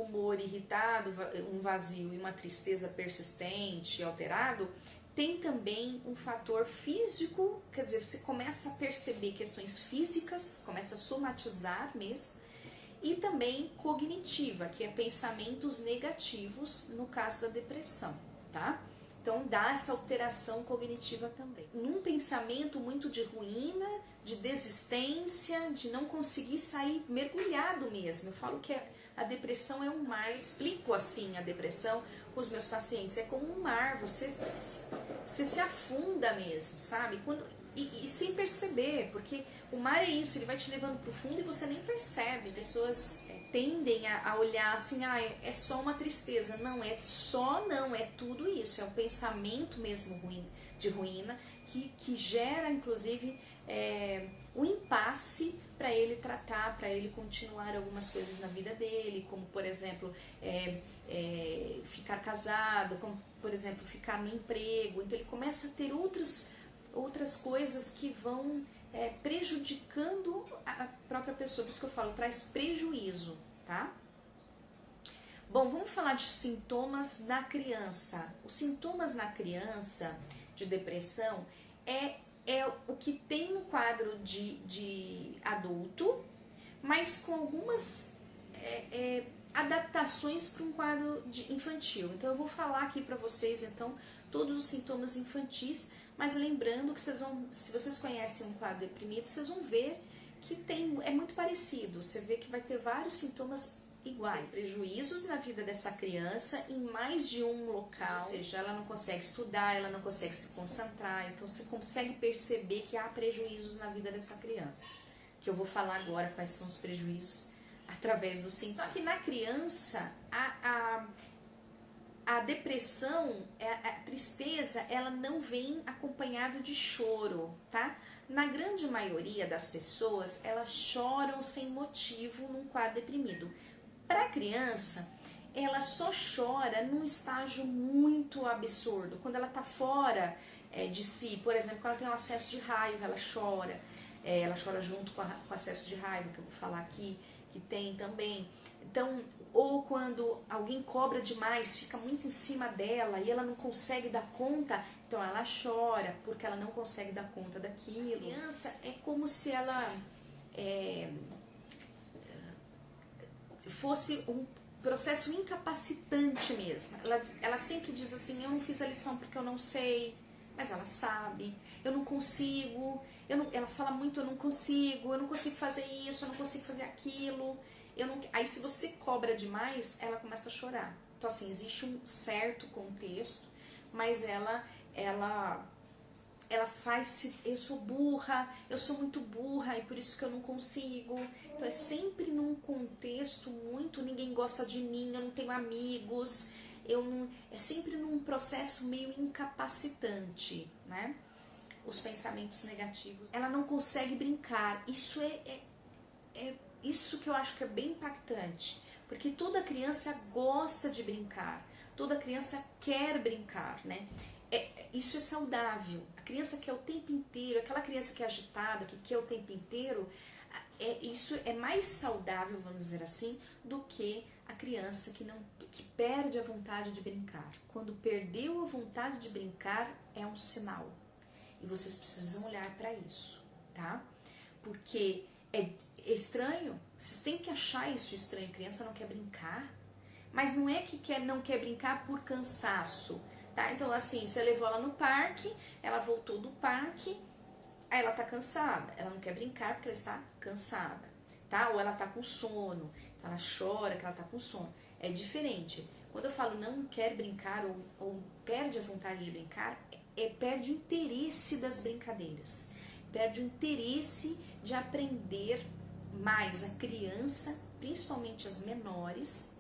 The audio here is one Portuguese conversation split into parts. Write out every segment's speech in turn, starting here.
humor irritado, um vazio e uma tristeza persistente e alterado, tem também um fator físico, quer dizer, você começa a perceber questões físicas, começa a somatizar mesmo, e também cognitiva, que é pensamentos negativos no caso da depressão, tá? Então dá essa alteração cognitiva também. Num pensamento muito de ruína, de desistência, de não conseguir sair mergulhado mesmo. Eu falo que a depressão é um mar, eu explico assim a depressão com os meus pacientes, é como um mar, você se afunda mesmo, sabe? E sem perceber, porque o mar é isso, ele vai te levando para o fundo e você nem percebe. As pessoas tendem a olhar assim, é só uma tristeza. Não, é tudo isso, é um pensamento mesmo de ruína que gera, inclusive, um impasse para ele tratar, para ele continuar algumas coisas na vida dele, como, por exemplo, ficar casado, como, por exemplo, ficar no emprego. Então, ele começa a ter outras coisas que vão prejudicando a própria pessoa. Por isso que eu falo, traz prejuízo, tá? Bom, vamos falar de sintomas na criança. Os sintomas na criança de depressão é o que tem no quadro de adulto, mas com algumas adaptações para um quadro infantil. Então eu vou falar aqui para vocês então todos os sintomas infantis, mas lembrando que se vocês conhecem um quadro deprimido, vocês vão ver que é muito parecido. Você vê que vai ter vários sintomas iguais, prejuízos na vida dessa criança em mais de um local, ou seja, ela não consegue estudar, ela não consegue se concentrar, então você consegue perceber que há prejuízos na vida dessa criança, que eu vou falar agora quais são os prejuízos através do sintomas. Só que na criança, a depressão, a tristeza, ela não vem acompanhada de choro, tá? Na grande maioria das pessoas, elas choram sem motivo num quadro deprimido. Para a criança, ela só chora num estágio muito absurdo. Quando ela está fora de si, por exemplo, quando ela tem um acesso de raiva, ela chora junto com o acesso de raiva, que eu vou falar aqui, que tem também. Então, ou quando alguém cobra demais, fica muito em cima dela e ela não consegue dar conta, então ela chora porque ela não consegue dar conta daquilo. A criança é como se ela fosse um processo incapacitante mesmo. Ela sempre diz assim, eu não fiz a lição porque eu não sei, mas ela sabe, eu não consigo, ela fala muito, eu não consigo fazer isso, eu não consigo fazer aquilo. Aí se você cobra demais, ela começa a chorar. Então assim, existe um certo contexto, mas ela faz, eu sou burra, eu sou muito burra e por isso que eu não consigo. Então é sempre num contexto muito, ninguém gosta de mim, eu não tenho amigos, é sempre num processo meio incapacitante, né? Os pensamentos negativos. Ela não consegue brincar, isso isso que eu acho que é bem impactante, porque toda criança gosta de brincar, toda criança quer brincar, né? Isso é saudável. A criança quer o tempo inteiro, aquela criança que é agitada, que quer o tempo inteiro, isso é mais saudável, vamos dizer assim, do que a criança que perde a vontade de brincar. Quando perdeu a vontade de brincar, é um sinal. E vocês precisam olhar para isso, tá? Porque é estranho, vocês têm que achar isso estranho. A criança não quer brincar, mas não é que não quer brincar por cansaço, tá? Então assim, você levou ela no parque, ela voltou do parque, aí ela tá cansada, ela não quer brincar porque ela está cansada, tá? Ou ela tá com sono, então ela chora que ela tá com sono. É diferente. Quando eu falo não quer brincar ou perde a vontade de brincar, perde o interesse das brincadeiras, perde o interesse de aprender mais. A criança, principalmente as menores,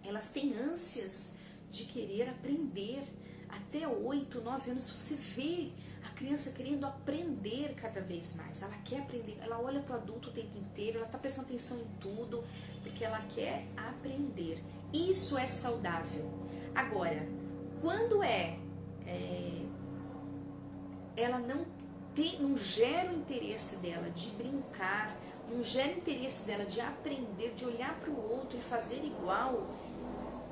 elas têm ânsias de querer aprender. Até 8, 9 anos, você vê a criança querendo aprender cada vez mais. Ela quer aprender, ela olha para o adulto o tempo inteiro, ela está prestando atenção em tudo, porque ela quer aprender. Isso é saudável. Agora, quando ela não gera o interesse dela de brincar não gera interesse dela de aprender, de olhar para o outro e fazer igual,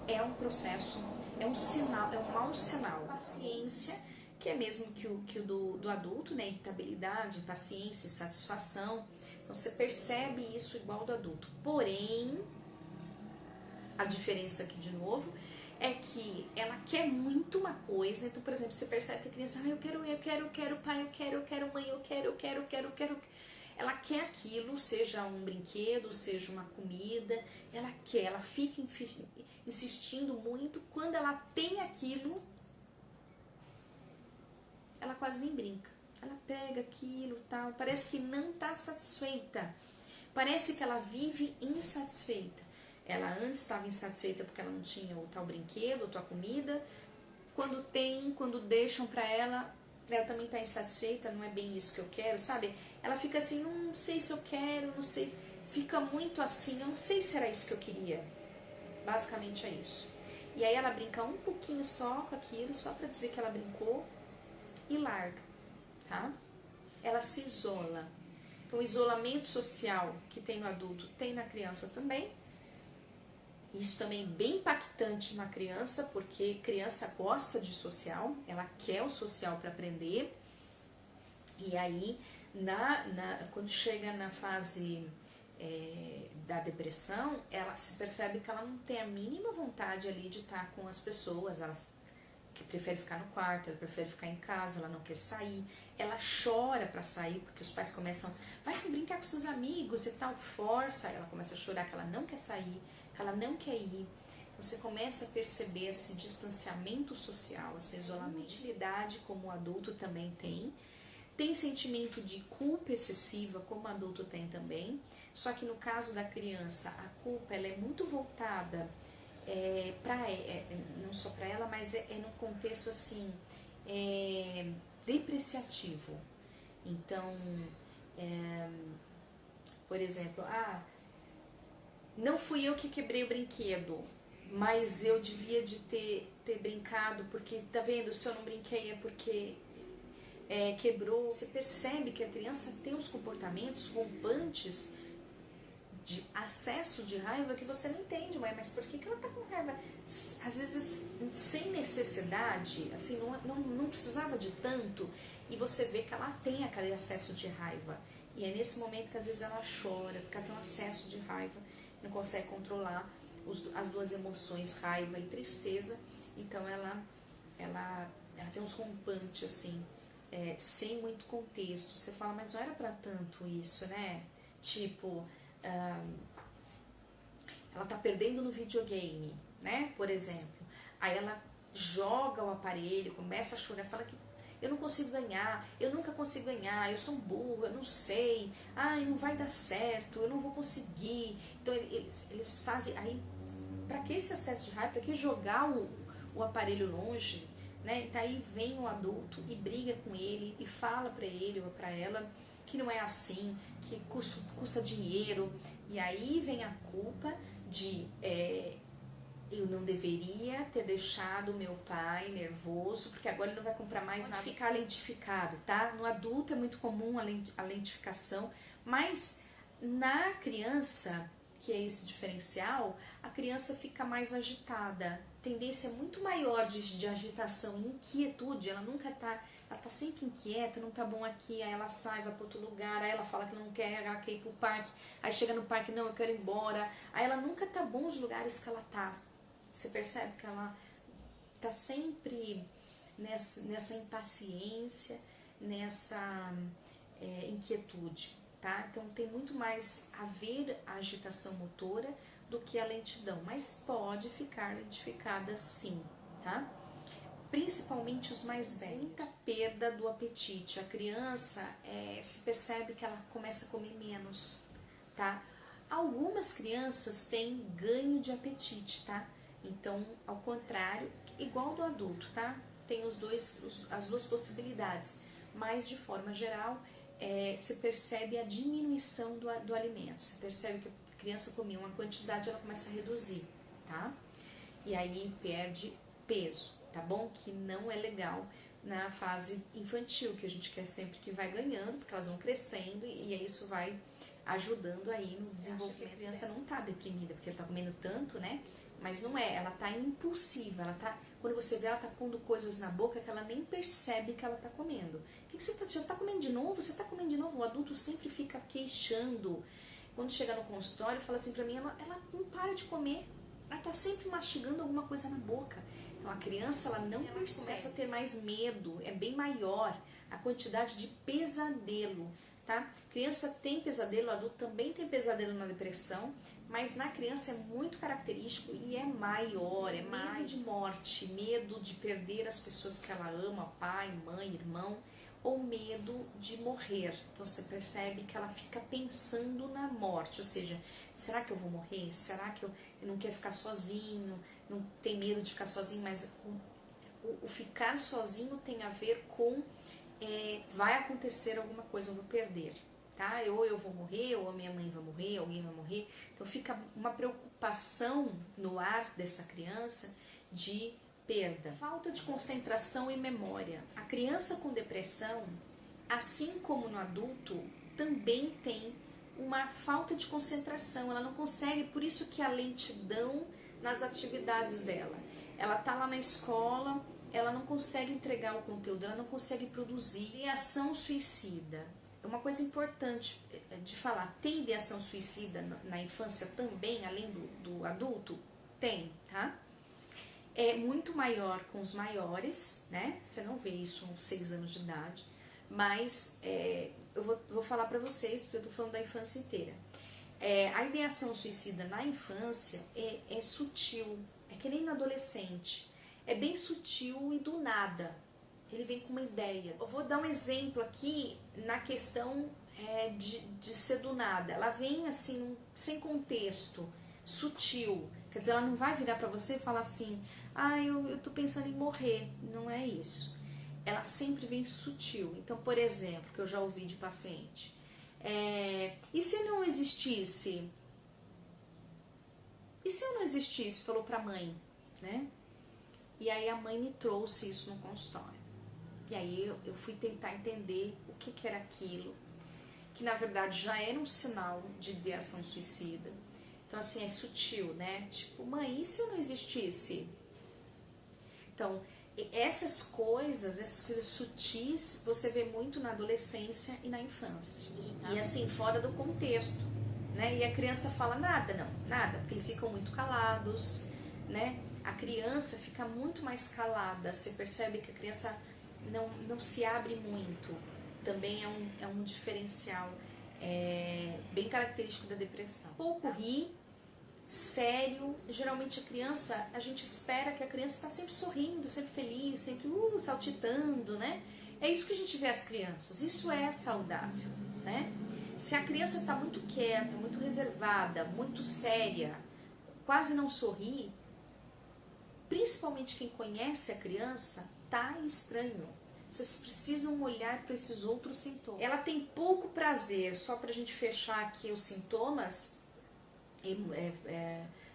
é um processo, é um sinal, é um mau sinal. Paciência, que é mesmo que o do adulto, né? Irritabilidade, paciência, satisfação. Então você percebe isso igual do adulto. Porém, a diferença aqui de novo é que ela quer muito uma coisa. Então, por exemplo, você percebe que a criança, eu quero pai, eu quero mãe, eu quero. Ela quer aquilo, seja um brinquedo, seja uma comida, ela quer, ela fica insistindo muito. Quando ela tem aquilo, ela quase nem brinca. Ela pega aquilo, tal, parece que não está satisfeita. Parece que ela vive insatisfeita. Ela antes estava insatisfeita porque ela não tinha o tal brinquedo, a tal comida. Quando tem, quando deixam para ela também está insatisfeita, não é bem isso que eu quero, sabe? Ela fica assim, não sei se eu quero, não sei. Fica muito assim, eu não sei se era isso que eu queria. Basicamente é isso. E aí ela brinca um pouquinho só com aquilo, só para dizer que ela brincou e larga, tá? Ela se isola. Então, o isolamento social que tem no adulto, tem na criança também. Isso também é bem impactante na criança, porque criança gosta de social, ela quer o social para aprender. E aí, quando chega na fase da depressão, ela se percebe que ela não tem a mínima vontade ali de estar com as pessoas, ela que prefere ficar no quarto, ela prefere ficar em casa, ela não quer sair, ela chora para sair, porque os pais começam, vai brincar com seus amigos e tal, força, ela começa a chorar que ela não quer sair, que ela não quer ir. Você começa a perceber esse distanciamento social, esse isolamento. Utilidade, como o adulto também tem sentimento de culpa excessiva, como o adulto tem também, só que no caso da criança, a culpa ela é muito voltada não só para ela, mas num contexto assim, depreciativo. Então, por exemplo, não fui eu que quebrei o brinquedo, mas eu devia de ter brincado, porque, tá vendo, se eu não brinquei é porque quebrou. Você percebe que a criança tem os comportamentos rompantes de acesso de raiva que você não entende, mas por que ela tá com raiva? Às vezes sem necessidade, assim, não precisava de tanto, e você vê que ela tem aquele acesso de raiva. E é nesse momento que às vezes ela chora, porque ela tem um acesso de raiva, não consegue controlar as duas emoções, raiva e tristeza. Então ela tem uns rompantes assim, sem muito contexto. Você fala, mas não era pra tanto isso, né? Tipo, ela tá perdendo no videogame, né? Por exemplo. Aí ela joga o aparelho, começa a chorar, fala que eu não consigo ganhar, eu nunca consigo ganhar, eu sou um burro, eu não sei, não vai dar certo, eu não vou conseguir. Então eles fazem, aí, pra que esse acesso de raiva, pra que jogar o aparelho longe, né? Então aí vem o adulto e briga com ele e fala pra ele ou pra ela que não é assim, que custa dinheiro, e aí vem a culpa de eu não deveria ter deixado meu pai nervoso, porque agora ele não vai comprar mais nada. Ficar lentificado, tá? No adulto é muito comum a lentificação, mas na criança, que é esse diferencial, a criança fica mais agitada. A tendência é muito maior de agitação e inquietude, ela tá sempre inquieta, não tá bom aqui, aí ela sai, vai para outro lugar, aí ela fala que não quer, ela quer ir pro parque, aí chega no parque, não, eu quero ir embora, aí ela nunca tá bom os lugares que ela tá. Você percebe que ela tá sempre nessa impaciência, nessa inquietude, tá? Então tem muito mais a ver a agitação motora do que a lentidão, mas pode ficar lentificada sim, tá? Principalmente os mais velhos. Muita perda do apetite. A criança se percebe que ela começa a comer menos, tá? Algumas crianças têm ganho de apetite, tá? Então, ao contrário, igual do adulto, tá? Tem as duas possibilidades, mas de forma geral, se percebe a diminuição do alimento. Se percebe que a criança comia uma quantidade, ela começa a reduzir, tá? E aí perde peso, tá bom? Que não é legal na fase infantil, que a gente quer sempre que vai ganhando, porque elas vão crescendo e isso vai ajudando aí no desenvolvimento. A criança não tá deprimida porque ela tá comendo tanto, né? Mas não é, ela tá impulsiva, ela tá, quando você vê, ela tá pondo coisas na boca que ela nem percebe que ela tá comendo. O que você tá, já tá comendo de novo? Você tá comendo de novo? O adulto sempre fica queixando. Quando chega no consultório, fala assim pra mim, ela não para de comer, ela tá sempre mastigando alguma coisa na boca. Então a criança, ela não começa a ter mais medo, é bem maior a quantidade de pesadelo, tá? Criança tem pesadelo, adulto também tem pesadelo na depressão, mas na criança é muito característico e é maior, é mais medo de morte, medo de perder as pessoas que ela ama, pai, mãe, irmão, ou medo de morrer. Então você percebe que ela fica pensando na morte, ou seja, será que eu vou morrer? Será que eu não quero ficar sozinho? Não tem medo de ficar sozinho, mas o ficar sozinho tem a ver com vai acontecer alguma coisa, eu vou perder, tá? Ou eu vou morrer, ou a minha mãe vai morrer, alguém vai morrer. Então fica uma preocupação no ar dessa criança de perda. Falta de concentração e memória. A criança com depressão, assim como no adulto, também tem uma falta de concentração. Ela não consegue, por isso que a lentidão nas atividades dela. Ela tá lá na escola, ela não consegue entregar o conteúdo, ela não consegue produzir. Ideação suicida. É uma coisa importante de falar. Tem ideação suicida na infância também, além do adulto? Tem, tá? É muito maior com os maiores, né? Você não vê isso aos 6 anos de idade, mas eu vou falar pra vocês, porque eu tô falando da infância inteira. A ideação suicida na infância é sutil, é que nem no adolescente. É bem sutil e do nada. Ele vem com uma ideia. Eu vou dar um exemplo aqui na questão de ser do nada. Ela vem assim, sem contexto, sutil. Quer dizer, ela não vai virar pra você e falar assim, eu tô pensando em morrer. Não é isso. Ela sempre vem sutil. Então, por exemplo, que eu já ouvi de paciente. E se não existisse? E se eu não existisse? Falou pra mãe, né? E aí a mãe me trouxe isso no consultório. E aí eu fui tentar entender o que era aquilo, que na verdade já era um sinal de ideação suicida. Então assim, é sutil, né? Tipo, mãe, e se eu não existisse? Então, essas coisas sutis, você vê muito na adolescência e na infância. E assim, fora do contexto, né? E a criança fala nada, porque eles ficam muito calados, né? A criança fica muito mais calada, você percebe que a criança não se abre muito. Também é um diferencial bem característico da depressão. Pouco ri, sério. Geralmente a gente espera que a criança está sempre sorrindo, sempre feliz, sempre saltitando, né? É isso que a gente vê as crianças, isso é saudável, né? Se a criança está muito quieta, muito reservada, muito séria, quase não sorri, principalmente quem conhece a criança, tá estranho. Vocês precisam olhar para esses outros sintomas. Ela tem pouco prazer, só para a gente fechar aqui os sintomas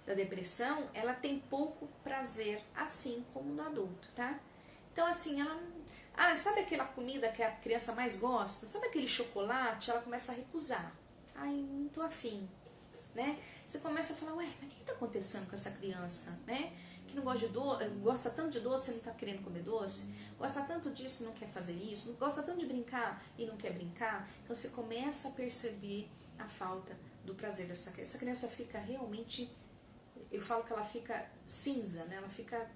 da depressão, ela tem pouco prazer, assim como no adulto, tá? Então assim, sabe aquela comida que a criança mais gosta? Sabe aquele chocolate? Ela começa a recusar. Não tô afim, né? Você começa a falar, mas o que tá acontecendo com essa criança, né? Que não gosta de doce, gosta tanto de doce e não tá querendo comer doce, gosta tanto disso e não quer fazer isso, gosta tanto de brincar e não quer brincar. Então você começa a perceber a falta do prazer dessa criança. Essa criança fica realmente, eu falo que ela fica cinza, né? Ela fica